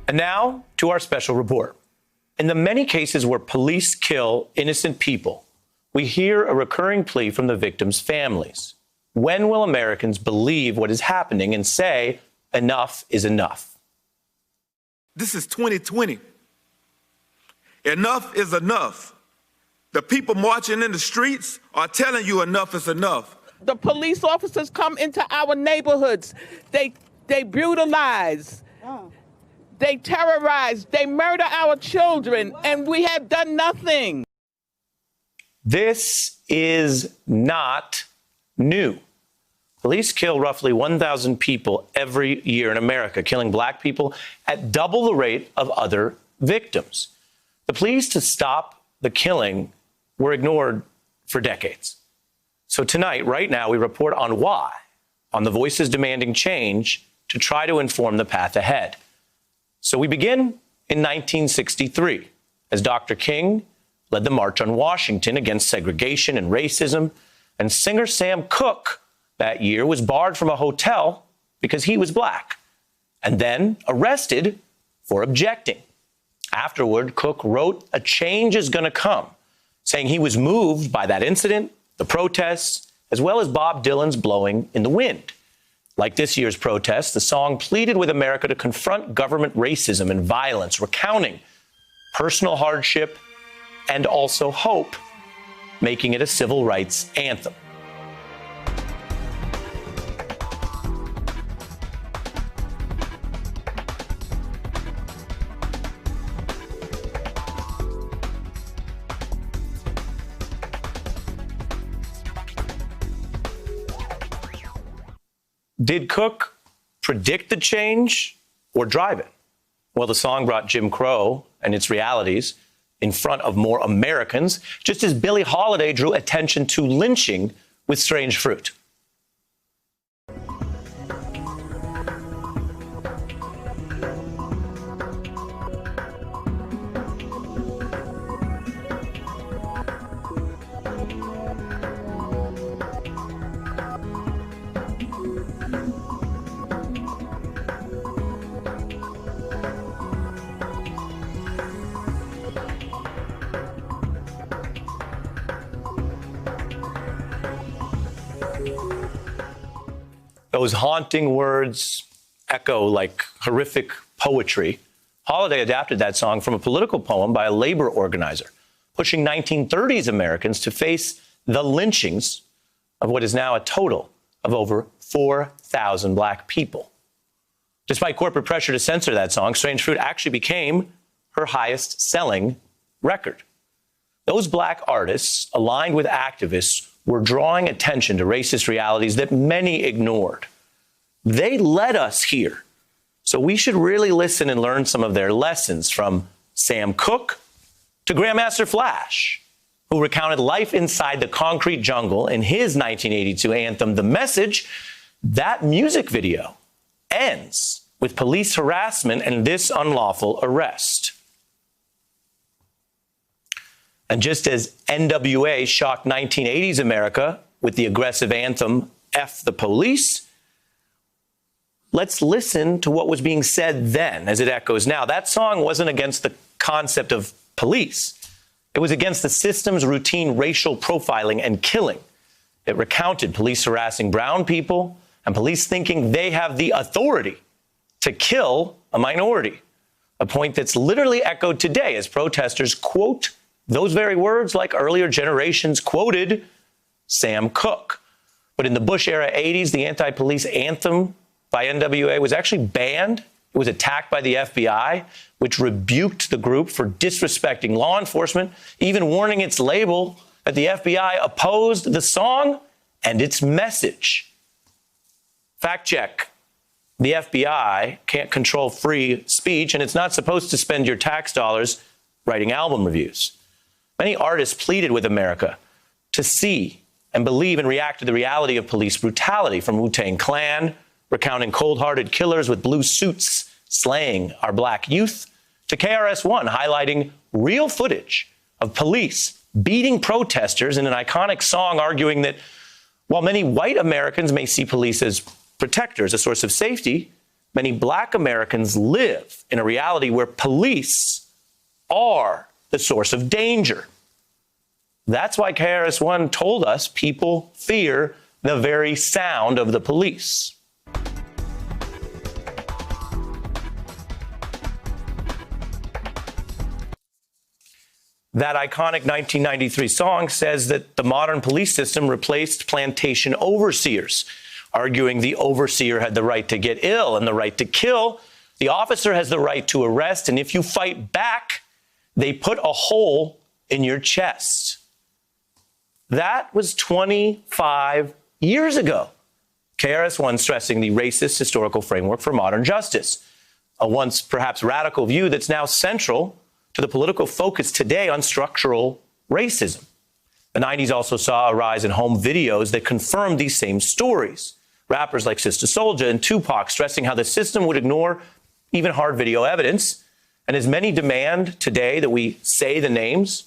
And now to our special report. In the many cases where police kill innocent people, we hear a recurring plea from the victims' families. When will Americans believe what is happening and say, enough is enough? This is 2020. Enough is enough. The people marching in the streets are telling you enough is enough. The police officers come into our neighborhoods. They brutalize. They terrorize. They murder our children, and we have done nothing. This is not new. Police kill roughly 1,000 people every year in America, killing black people at double the rate of other victims. The pleas to stop the killing were ignored for decades. So tonight, right now, we report on why, on the voices demanding change to try to inform the path ahead. So we begin in 1963, as Dr. King led the March on Washington against segregation and racism, and singer Sam Cooke that year was barred from a hotel because he was black, and then arrested for objecting. Afterward, Cooke wrote "A Change Is Gonna Come," saying he was moved by that incident, the protests, as well as Bob Dylan's "Blowing in the Wind." Like this year's protests, the song pleaded with America to confront government racism and violence, recounting personal hardship and also hope, making it a civil rights anthem. Did Cooke predict the change or drive it? Well, the song brought Jim Crow and its realities in front of more Americans, just as Billie Holiday drew attention to lynching with Strange Fruit. Those haunting words echo like horrific poetry. Holiday adapted that song from a political poem by a labor organizer, pushing 1930s Americans to face the lynchings of what is now a total of over 4,000 black people. Despite corporate pressure to censor that song, Strange Fruit actually became her highest selling record. Those black artists, aligned with activists, were drawing attention to racist realities that many ignored. They led us here. So we should really listen and learn some of their lessons, from Sam Cooke to Grandmaster Flash, who recounted life inside the concrete jungle in his 1982 anthem, The Message. That music video ends with police harassment and this unlawful arrest. And just as NWA shocked 1980s America with the aggressive anthem, F the Police, let's listen to what was being said then as it echoes now. That song wasn't against the concept of police. It was against the system's routine racial profiling and killing. It recounted police harassing brown people and police thinking they have the authority to kill a minority, a point that's literally echoed today as protesters quote those very words like earlier generations quoted Sam Cooke. But in the Bush-era 80s, the anti-police anthem by NWA was actually banned. It was attacked by the FBI, which rebuked the group for disrespecting law enforcement, even warning its label that the FBI opposed the song and its message. Fact check. The FBI can't control free speech, and it's not supposed to spend your tax dollars writing album reviews. Many artists pleaded with America to see and believe and react to the reality of police brutality, from Wu-Tang Clan recounting cold-hearted killers with blue suits slaying our black youth, to KRS-One highlighting real footage of police beating protesters in an iconic song, arguing that while many white Americans may see police as protectors, a source of safety, many black Americans live in a reality where police are the source of danger. That's why KRS-One told us people fear the very sound of the police. That iconic 1993 song says that the modern police system replaced plantation overseers, arguing the overseer had the right to get ill and the right to kill. The officer has the right to arrest, and if you fight back, they put a hole in your chest. That was 25 years ago. KRS-One stressing the racist historical framework for modern justice, a once perhaps radical view that's now central to the political focus today on structural racism. The 90s also saw a rise in home videos that confirmed these same stories. Rappers like Sister Soulja and Tupac stressing how the system would ignore even hard video evidence. And as many demand today that we say the names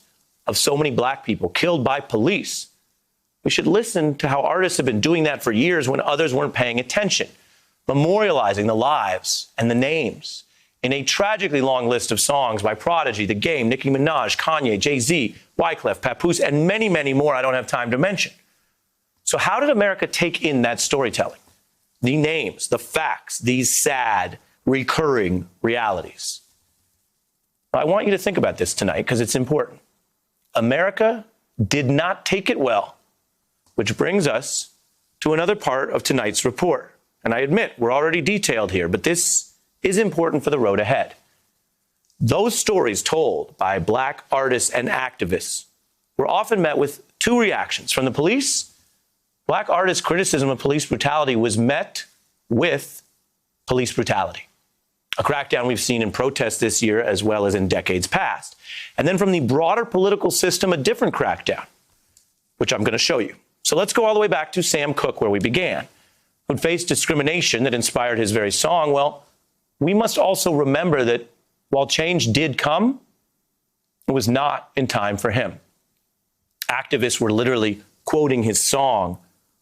of so many black people killed by police, we should listen to how artists have been doing that for years when others weren't paying attention, memorializing the lives and the names in a tragically long list of songs by Prodigy, The Game, Nicki Minaj, Kanye, Jay-Z, Wyclef, Papoose, and many, many more I don't have time to mention. So how did America take in that storytelling? The names, the facts, these sad, recurring realities. I want you to think about this tonight because it's important. America did not take it well, which brings us to another part of tonight's report. And I admit, we're already detailed here, but this is important for the road ahead. Those stories told by black artists and activists were often met with two reactions. From the police, black artists' criticism of police brutality was met with police brutality, a crackdown we've seen in protests this year as well as in decades past. And then from the broader political system, a different crackdown, which I'm going to show you. So let's go all the way back to Sam Cooke, where we began, who faced discrimination that inspired his very song. Well, we must also remember that while change did come, it was not in time for him. Activists were literally quoting his song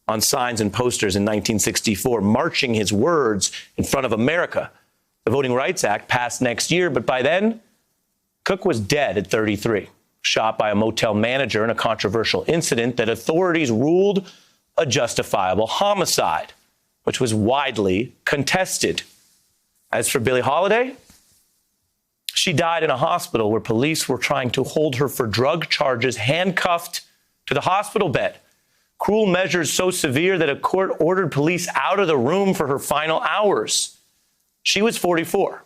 on signs and posters in 1964, marching his words in front of America. The Voting Rights Act passed next year, but by then, Cooke was dead at 33, shot by a motel manager in a controversial incident that authorities ruled a justifiable homicide, which was widely contested. As for Billie Holiday, she died in a hospital where police were trying to hold her for drug charges, handcuffed to the hospital bed. Cruel measures so severe that a court ordered police out of the room for her final hours. She was 44.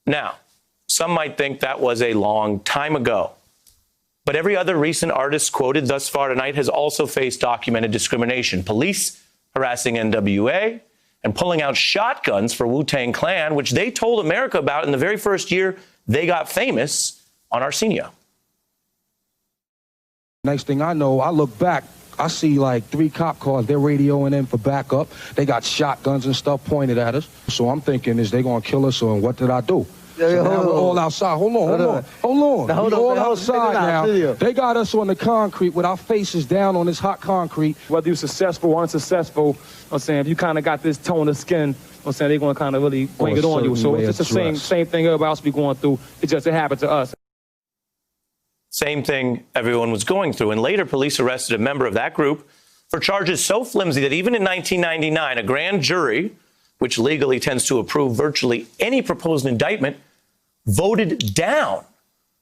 Now, some might think that was a long time ago, but every other recent artist quoted thus far tonight has also faced documented discrimination. Police harassing NWA, and pulling out shotguns for Wu-Tang Clan, which they told America about in the very first year they got famous on Arsenio. Next thing I know, I look back, I see like 3 cop cars, they're radioing in for backup. They got shotguns and stuff pointed at us. So I'm thinking, is they gonna kill us or what did I do? So now we're all outside. Hold on. We're all outside now. They got us on the concrete with our faces down on this hot concrete. Whether you're successful or unsuccessful, I'm saying, if you kind of got this tone of skin, I'm saying they're going to kind of really bring it on you. So it's just the same thing everybody else be going through. It happened to us. Same thing everyone was going through. And later, police arrested a member of that group for charges so flimsy that even in 1999, a grand jury, which legally tends to approve virtually any proposed indictment, voted down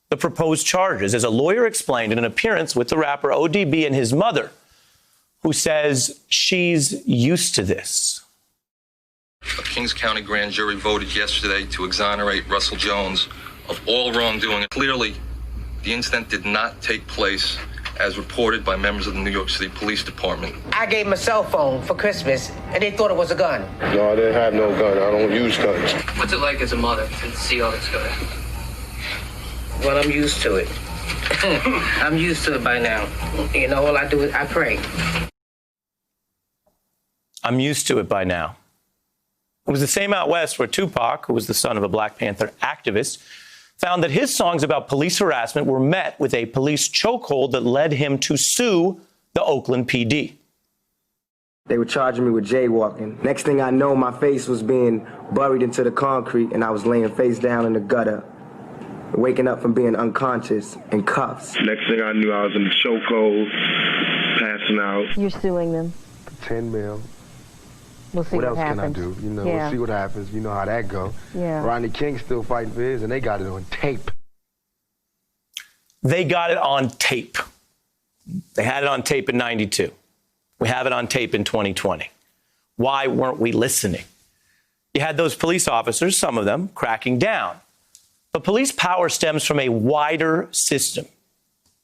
the proposed charges, as a lawyer explained in an appearance with the rapper ODB and his mother, who says she's used to this. A Kings County grand jury voted yesterday to exonerate Russell Jones of all wrongdoing. Clearly, the incident did not take place as reported by members of the New York City Police Department. I gave him a cell phone for Christmas, and they thought it was a gun. No, I didn't have no gun. I don't use guns. What's it like as a mother to see all this go down? Well, I'm used to it. I'm used to it by now. You know, all I do is I pray. I'm used to it by now. It was the same out west where Tupac, who was the son of a Black Panther activist, found that his songs about police harassment were met with a police chokehold that led him to sue the Oakland PD. They were charging me with jaywalking. Next thing I know, my face was being buried into the concrete and I was laying face down in the gutter, waking up from being unconscious in cuffs. Next thing I knew, I was in the chokehold, passing out. You're suing them. 10 mil. We'll see what else happens. can I do? You know, Yeah. we'll see what happens. You know how that go. Yeah. Rodney King still fighting for his, and they got it on tape. They got it on tape. They had it on tape in 92. We have it on tape in 2020. Why weren't we listening? You had those police officers, some of them, cracking down. But police power stems from a wider system,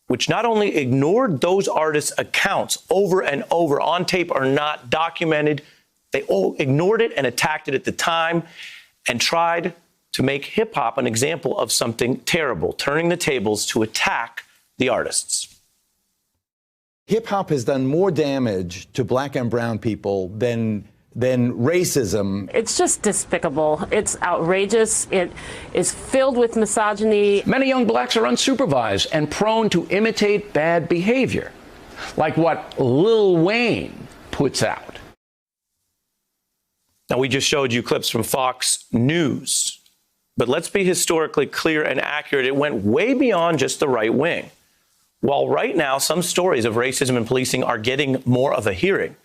which not only ignored those artists' accounts over and over on tape or not documented, they all ignored it and attacked it at the time and tried to make hip hop an example of something terrible, turning the tables to attack the artists. Hip hop has done more damage to black and brown people than racism. It's just despicable. It's outrageous. It is filled with misogyny. Many young blacks are unsupervised and prone to imitate bad behavior, like what Lil Wayne puts out. Now, we just showed you clips from Fox News, but let's be historically clear and accurate. It went way beyond just the right wing. While right now some stories of racism and policing are getting more of a hearing,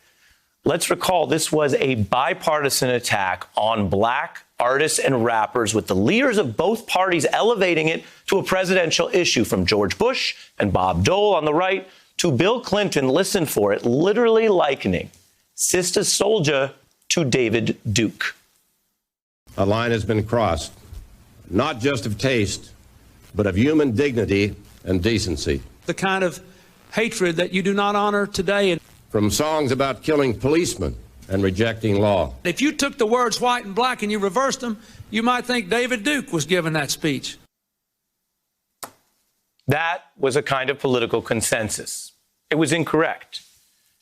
let's recall this was a bipartisan attack on black artists and rappers, with the leaders of both parties elevating it to a presidential issue, from George Bush and Bob Dole on the right to Bill Clinton, listen for it, literally likening Sister Souljah to David Duke. A line has been crossed, not just of taste, but of human dignity and decency. The kind of hatred that you do not honor today. From songs about killing policemen and rejecting law. If you took the words white and black and you reversed them, you might think David Duke was giving that speech. That was a kind of political consensus. It was incorrect.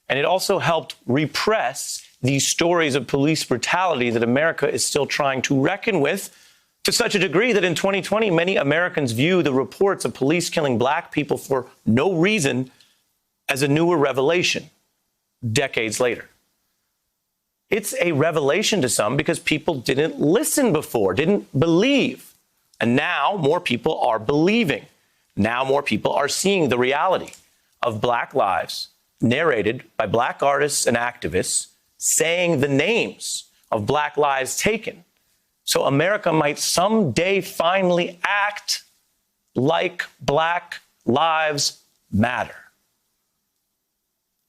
And it also helped repress these stories of police brutality that America is still trying to reckon with, to such a degree that in 2020, many Americans view the reports of police killing black people for no reason as a newer revelation decades later. It's a revelation to some because people didn't listen before, didn't believe. And now more people are believing. Now more people are seeing the reality of black lives narrated by black artists and activists, saying the names of black lives taken, so America might someday finally act like Black Lives Matter.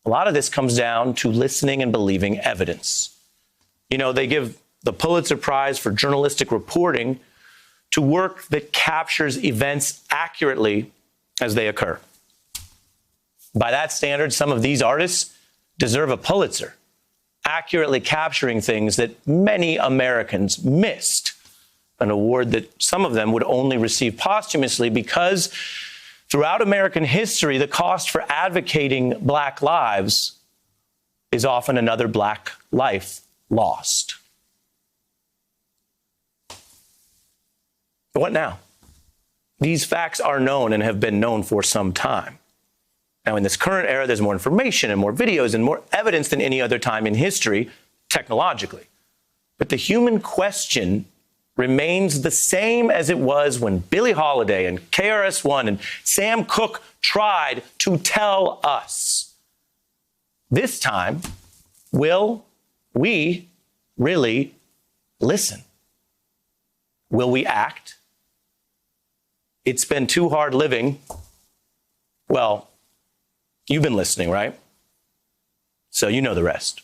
A lot of this comes down to listening and believing evidence. You know, they give the Pulitzer Prize for journalistic reporting to work that captures events accurately as they occur. By that standard, some of these artists deserve a Pulitzer, accurately capturing things that many Americans missed, an award that some of them would only receive posthumously because throughout American history, the cost for advocating black lives is often another black life lost. What now? These facts are known and have been known for some time. Now, in this current era, there's more information and more videos and more evidence than any other time in history, technologically. But the human question remains the same as it was when Billie Holiday and KRS-One and Sam Cooke tried to tell us. This time, will we really listen? Will we act? It's been too hard living. Well, you've been listening, right? So you know the rest.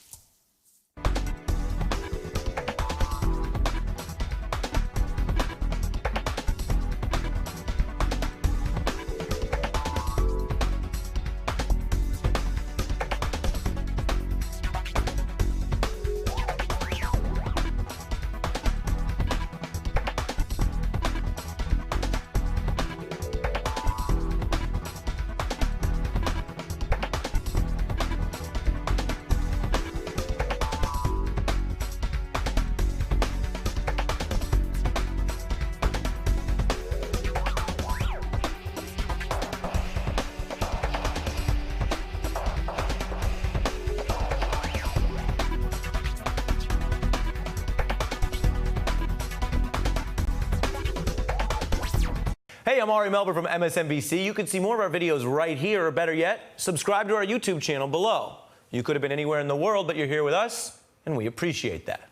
Hey, I'm Ari Melber from MSNBC. You can see more of our videos right here, or better yet, subscribe to our YouTube channel below. You could have been anywhere in the world, but you're here with us, and we appreciate that.